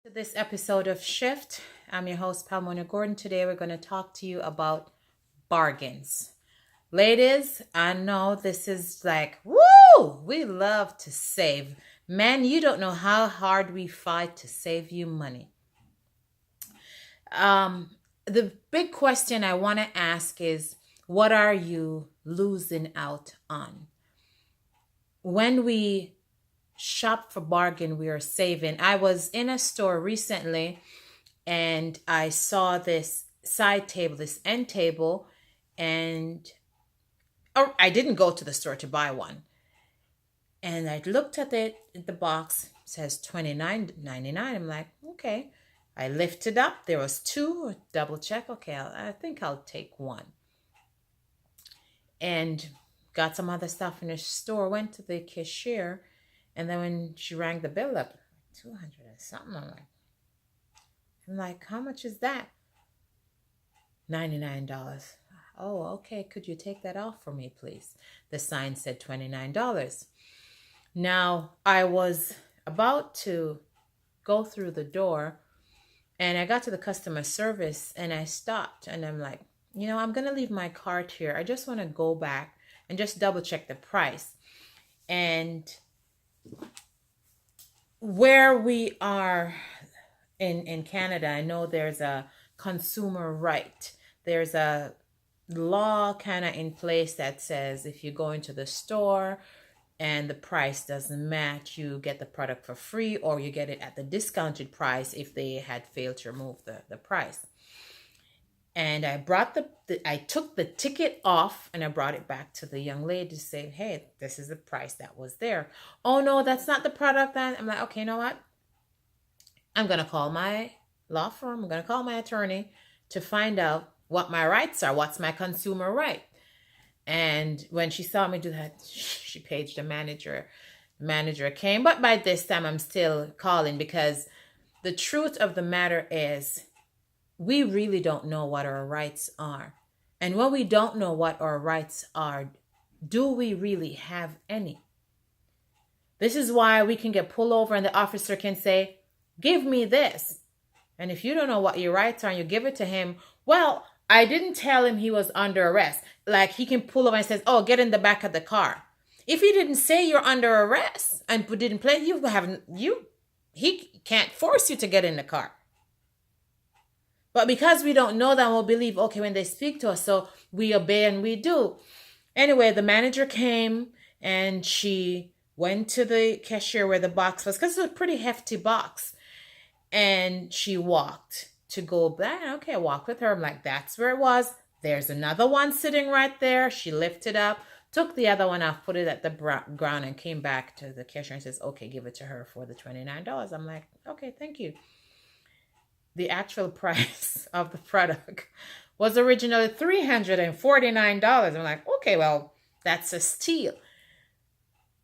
To this episode of Shift. I'm your host, Palmona Gordon. Today we're going to talk to you about bargains. Ladies, I know this is like, woo! We love to save. Man, you don't know how hard we fight to save you money. The big question I want to ask is, what are you losing out on? When we shop for bargain, we are saving. I was in a store recently and I saw this side table, this end table, and I didn't go to the store to buy one. And I looked at it, the box says $29.99. I'm like, okay. I lifted up. There was two. Double check. Okay, I think I'll take one. And got some other stuff in the store. Went to the cashier. And then when she rang the bill up, 200 or something, I'm like, how much is that? $99. Oh, okay. Could you take that off for me, please? The sign said $29. Now, I was about to go through the door and I got to the customer service and I stopped and I'm like, I'm going to leave my cart here. I just want to go back and just double check the price. And where we are in Canada, I know there's a consumer right. There's a law kind of in place that says if you go into the store and the price doesn't match, you get the product for free or you get it at the discounted price if they had failed to remove the price. And I brought I took the ticket off and I brought it back to the young lady to say, hey, this is the price that was there. Oh, no, that's not the product. I'm like, okay, you know what? I'm going to call my law firm. I'm going to call my attorney to find out what my rights are. What's my consumer right? And when she saw me do that, she paged the manager. The manager came. But by this time, I'm still calling because the truth of the matter is, we really don't know what our rights are. And when we don't know what our rights are, do we really have any? This is why we can get pulled over and the officer can say, give me this. And if you don't know what your rights are and you give it to him, well, I didn't tell him he was under arrest. Like he can pull over and says, oh, get in the back of the car. If he didn't say you're under arrest and didn't play, he can't force you to get in the car. But because we don't know that, we'll believe, okay, when they speak to us, so we obey and we do. Anyway, the manager came and she went to the cashier where the box was, because it was a pretty hefty box. And she walked to go back. Okay, I walked with her. I'm like, that's where it was. There's another one sitting right there. She lifted up, took the other one off, put it at the ground and came back to the cashier and says, okay, give it to her for the $29. I'm like, okay, thank you. The actual price of the product was originally $349. I'm like, okay, well, that's a steal.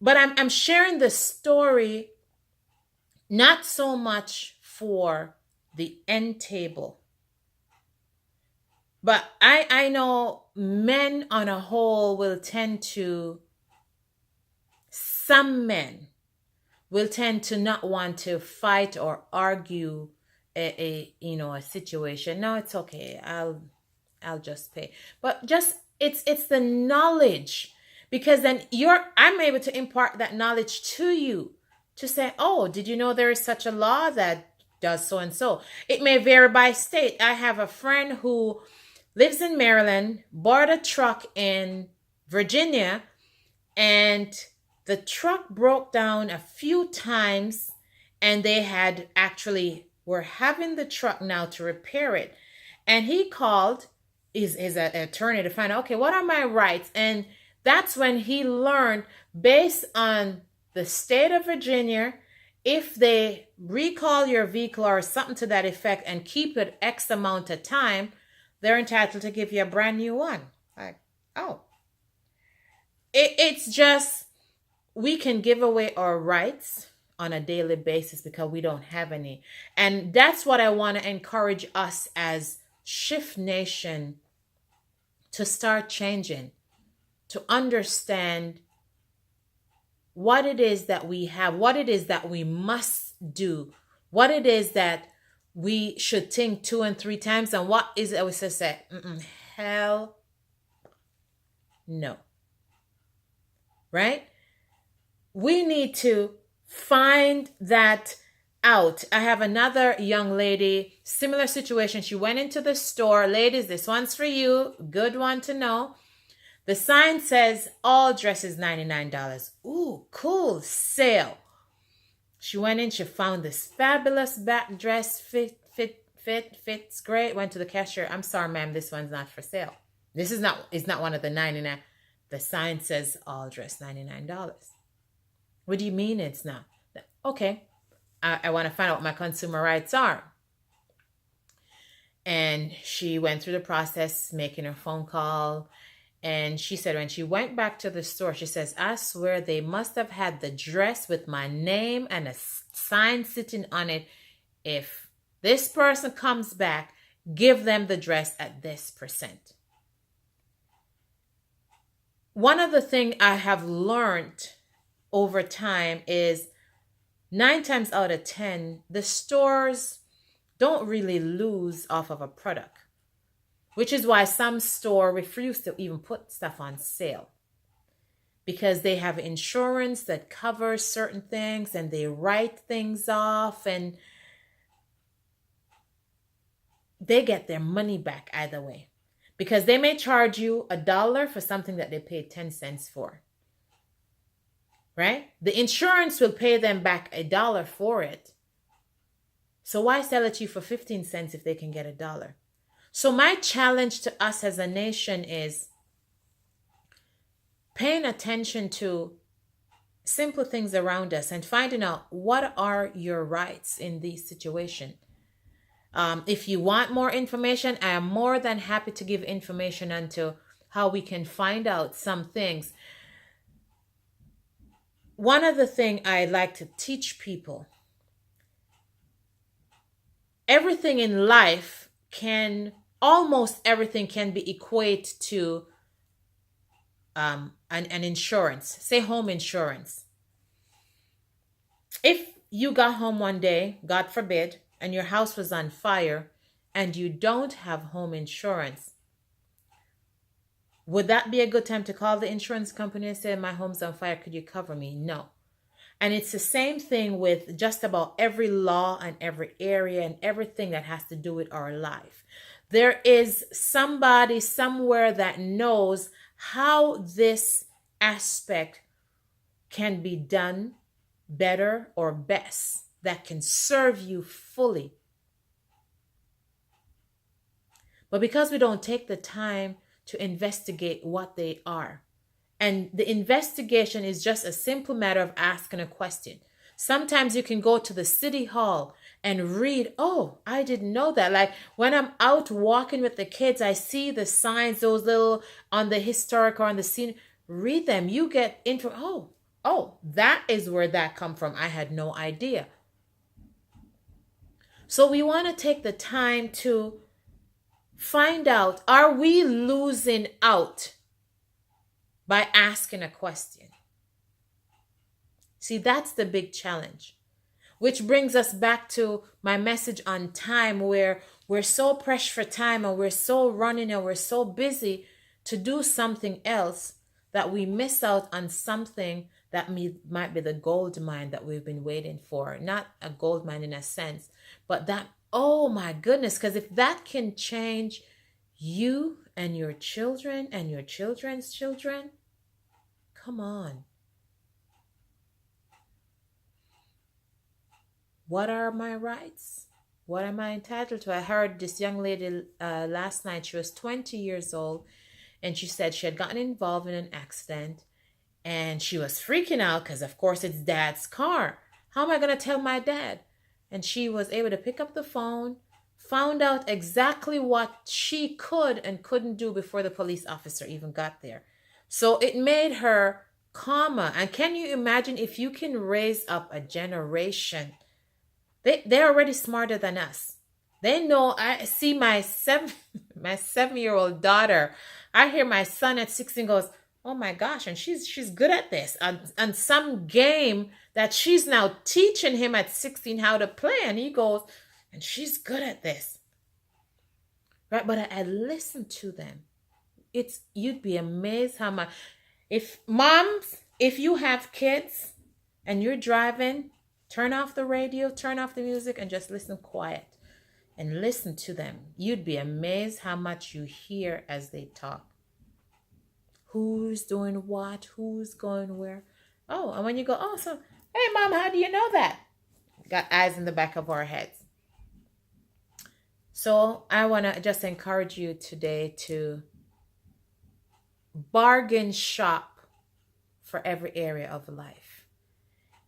But I'm sharing the story not so much for the end table. But I know men on a whole some men will tend to not want to fight or argue a situation. No, it's okay. I'll just pay. But just it's the knowledge, because then I'm able to impart that knowledge to you to say, oh, did you know there is such a law that does so and so? It may vary by state. I have a friend who lives in Maryland, bought a truck in Virginia, and the truck broke down a few times, and they had were having the truck now to repair it. And he called his attorney to find out, okay, what are my rights? And that's when he learned, based on the state of Virginia, if they recall your vehicle or something to that effect and keep it X amount of time, they're entitled to give you a brand new one. Like, oh. It's just, we can give away our rights on a daily basis because we don't have any. And that's what I want to encourage us as Shift Nation to start changing, to understand what it is that we have, what it is that we must do what it is that we should think 2 and 3 times, and what is it we should say, hell no, right? We need to find that out. I have another young lady, similar situation. She went into the store. Ladies, this one's for you. Good one to know. The sign says all dresses $99. Ooh, cool, sale. She went in, she found this fabulous back dress, fits great. Went to the cashier. I'm sorry, ma'am, this one's not for sale. This is not, it's not one of the 99. The sign says all dress $99. What do you mean it's not? Okay, I want to find out what my consumer rights are. And she went through the process, making her phone call. And she said when she went back to the store, she says, I swear they must have had the dress with my name and a sign sitting on it. If this person comes back, give them the dress at this percent. One of the things I have learned over time is 9 times out of 10, the stores don't really lose off of a product, which is why some store refuse to even put stuff on sale, because they have insurance that covers certain things and they write things off and they get their money back either way, because they may charge you $1 for something that they paid 10 cents for. Right? The insurance will pay them back $1 for it. So why sell it to you for 15 cents if they can get $1? So my challenge to us as a nation is paying attention to simple things around us and finding out what are your rights in this situation. If you want more information, I am more than happy to give information onto how we can find out some things. One of the things I like to teach people, everything in life almost everything can be equated to an insurance, say home insurance. If you got home one day, God forbid, and your house was on fire and you don't have home insurance, would that be a good time to call the insurance company and say, my home's on fire, could you cover me? No. And it's the same thing with just about every law and every area and everything that has to do with our life. There is somebody somewhere that knows how this aspect can be done better or best, that can serve you fully. But because we don't take the time to investigate what they are, and the investigation is just a simple matter of asking a question. Sometimes you can go to the city hall and read, oh, I didn't know that. Like when I'm out walking with the kids, I see the signs, those little on the historic or on the scene, read them. You get into, oh, that is where that come from. I had no idea. So we want to take the time to find out, are we losing out by asking a question? See, that's the big challenge. Which brings us back to my message on time, where we're so pressed for time and we're so running and we're so busy to do something else that we miss out on something that might be the gold mine that we've been waiting for. Not a gold mine in a sense, but that, oh my goodness, because if that can change you and your children and your children's children, come on. What are my rights? What am I entitled to? I heard this young lady last night. She was 20 years old, and she said she had gotten involved in an accident, and she was freaking out because, of course, it's dad's car. How am I going to tell my dad? And she was able to pick up the phone, found out exactly what she could and couldn't do before the police officer even got there. So it made her calmer. And can you imagine if you can raise up a generation? They're already smarter than us. They know. I see my 7-year-old daughter. I hear my son at 16 goes, oh my gosh, and she's good at this. On some game that she's now teaching him at 16 how to play. And he goes, and she's good at this. Right? But I listen to them. You'd be amazed how much. If moms, if you have kids and you're driving, turn off the radio, turn off the music, and just listen quiet and listen to them. You'd be amazed how much you hear as they talk. Who's doing what? Who's going where? Oh, and when you go, oh, so, hey, mom, how do you know that? Got eyes in the back of our heads. So I want to just encourage you today to bargain shop for every area of life.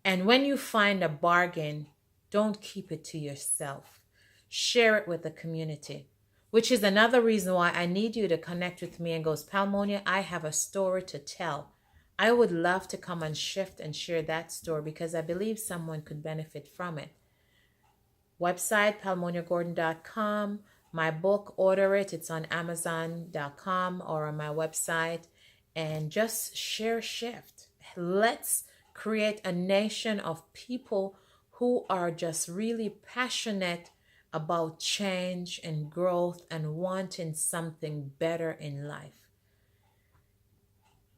And when you find a bargain, don't keep it to yourself. Share it with the community, which is another reason why I need you to connect with me and goes, Palmonia, I have a story to tell. I would love to come on Shift and share that story because I believe someone could benefit from it. Website, palmoniagordon.com. My book, order it. It's on amazon.com or on my website. And just share Shift. Let's create a nation of people who are just really passionate about change and growth and wanting something better in life.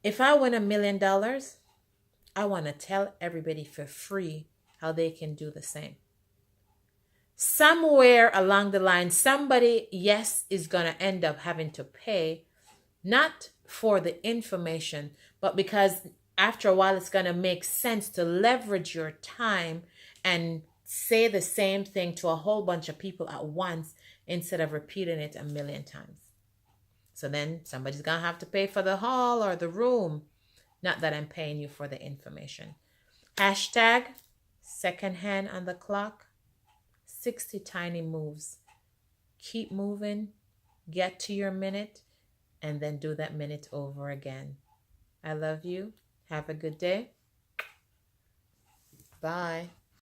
If I win $1 million, I want to tell everybody for free how they can do the same. Somewhere along the line, somebody, yes, is going to end up having to pay, not for the information, but because after a while it's going to make sense to leverage your time and say the same thing to a whole bunch of people at once instead of repeating it 1,000,000 times. So then somebody's going to have to pay for the hall or the room. Not that I'm paying you for the information. Hashtag second hand on the clock. 60 tiny moves. Keep moving. Get to your minute. And then do that minute over again. I love you. Have a good day. Bye.